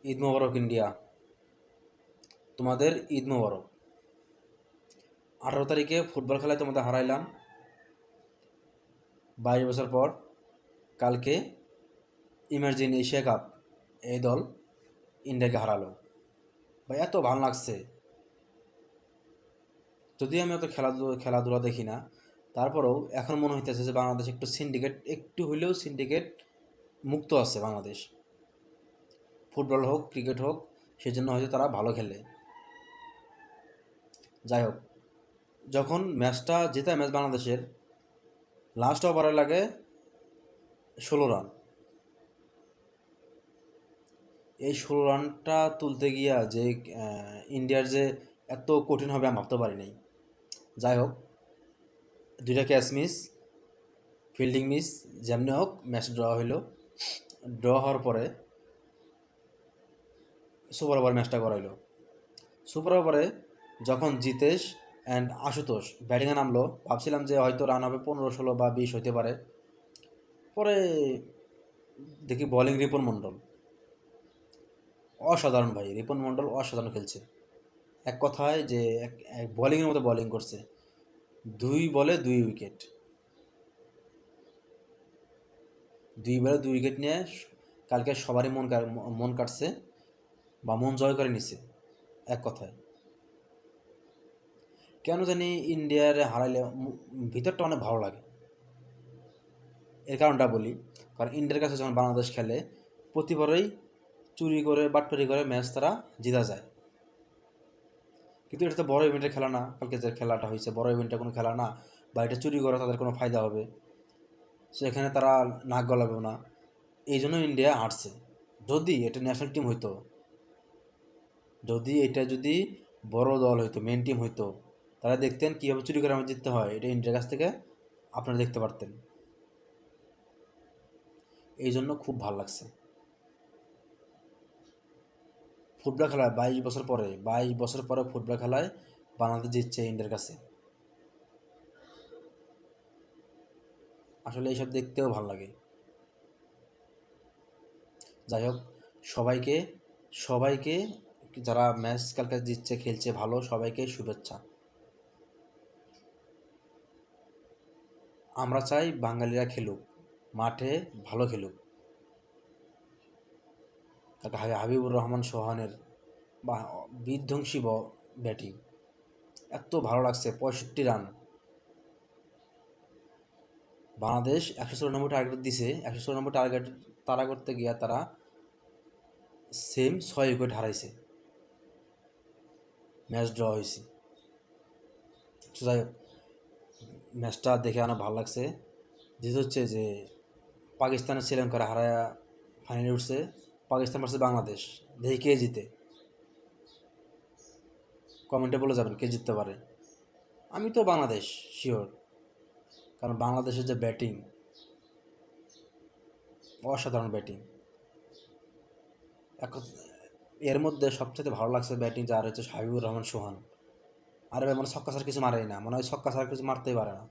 ঈদ মোবারক India, তোমাদের ঈদ মোবারক। 18 তারিখে football খেলায় তোমাদের হারাইলাম 22 বছর পর। কালকে ইমার্জিন এশিয়া কাপ এই দল ইন্ডিয়াকে হারালো। ভাই এত ভালো লাগছে। যদিও আমি অত খেলাধুলা দেখি না, তারপরেও এখন মনে হইতেছে যে বাংলাদেশ একটু হইলেও সিন্ডিকেট মুক্ত আছে বাংলাদেশ। ফুটবল হোক ক্রিকেট হোক, সেজন্য হয়তো তারা ভালো খেলে। যাই হোক, যখন ম্যাচটা জেতা ম্যাচ বাংলাদেশের, লাস্ট ওভারে লাগে 16 রান। এই 16 রানটা তুলতে গিয়া যে ইন্ডিয়ার যে এত কঠিন হবে আমি ভাবতে পারি নাই। যাই হোক, 2টা ক্যাচ মিস, ফিল্ডিং মিস, যেমনি হোক ম্যাচ ড্র হইল। ড্র হওয়ার পরে সুপার ওভার ম্যাচটা করাইল। সুপার ওভারে যখন জিতেশ অ্যান্ড আশুতোষ ব্যাটিংয়ে নামলো, ভাবছিলাম যে হয়তো রান হবে 15, 16 বা 20 হইতে পারে। পরে দেখি বোলিং রিপন মণ্ডল অসাধারণ। ভাই রিপন মণ্ডল অসাধারণ খেলছে। এক কথায় যে বোলিংয়ের মতো বোলিং করছে। 2 বলে 2 উইকেট, 2 বলে 2 উইকেট নিয়ে কালকে সবারই মন কাটছে বা মন জয় করে নিছে। এক কথায় কেন জানি ইন্ডিয়ার হারাইলে ভিতরটা অনেক ভালো লাগে। এর কারণটা বলি, কারণ ইন্ডিয়ার কাছে যখন বাংলাদেশ খেলে, প্রতিবারই চুরি করে বাটপারি করে ম্যাচ তারা জিতা যায়। কিন্তু এটা তো বড় ইভেন্টের খেলা না। কালকে যে খেলাটা হয়েছে বড় ইভেন্টের কোনো খেলা না, বা এটা চুরি করে তাদের কোনো ফায়দা হবে, সো এখানে তারা নাক গলাবেও না। এই জন্য ইন্ডিয়া হারছে। যদি এটা ন্যাশনাল টিম হইতো, যদি বড় দল হইতো, মেন টিম হইতো, তারা দেখতেন কীভাবে চুরি করে আমার জিততে হয়। এটা ইন্ডিয়ার কাছ থেকে আপনারা দেখতে পারতেন। এই জন্য খুব ভালো লাগছে। ফুটবল খেলায় 22 বছর পরে ফুটবল খেলায় বাংলাদেশ জিতছে ইন্ডিয়ার কাছে। আসলে এইসব দেখতেও ভালো লাগে। যাই হোক, সবাইকে যারা ম্যাচ কালকে জিতছে, খেলছে ভালো, সবাইকে শুভেচ্ছা। আমরা চাই বাঙালিরা খেলুক, মাঠে ভালো খেলুক। তাকে হাবিবুর রহমান সোহানের বা বিধ্বংসী ব্যাটিং এত ভালো লাগছে। 65 রান। বাংলাদেশ 194 টার্গেট দিছে। 194 টার্গেট তারা করতে গিয়া তারা সেম 6 উইকেট হারাইছে, ম্যাচ ড্র হয়েছে। যাই হোক, ম্যাচটা দেখে অনেক ভালো লাগছে। যেটা হচ্ছে যে পাকিস্তান শ্রীলঙ্কার হারায়া ফাইনালে উঠছে। পাকিস্তান ভার্সেস বাংলাদেশ, দেখি কে জিতে। কমেন্টে বলে যাবেন কে জিততে পারে। আমি তো বাংলাদেশ শিওর, কারণ বাংলাদেশের যে ব্যাটিং, অসাধারণ ব্যাটিং। এর মধ্যে সবচেয়ে ভালো লাগছে ব্যাটিং যার হচ্ছে হাবিবুর রহমান সোহান। আরে ভাই, মনে ছক্কা ছাড়া কিছু মারেই না, মনে হয় ছক্কা ছাড়া কিছু মারতেই পারে না।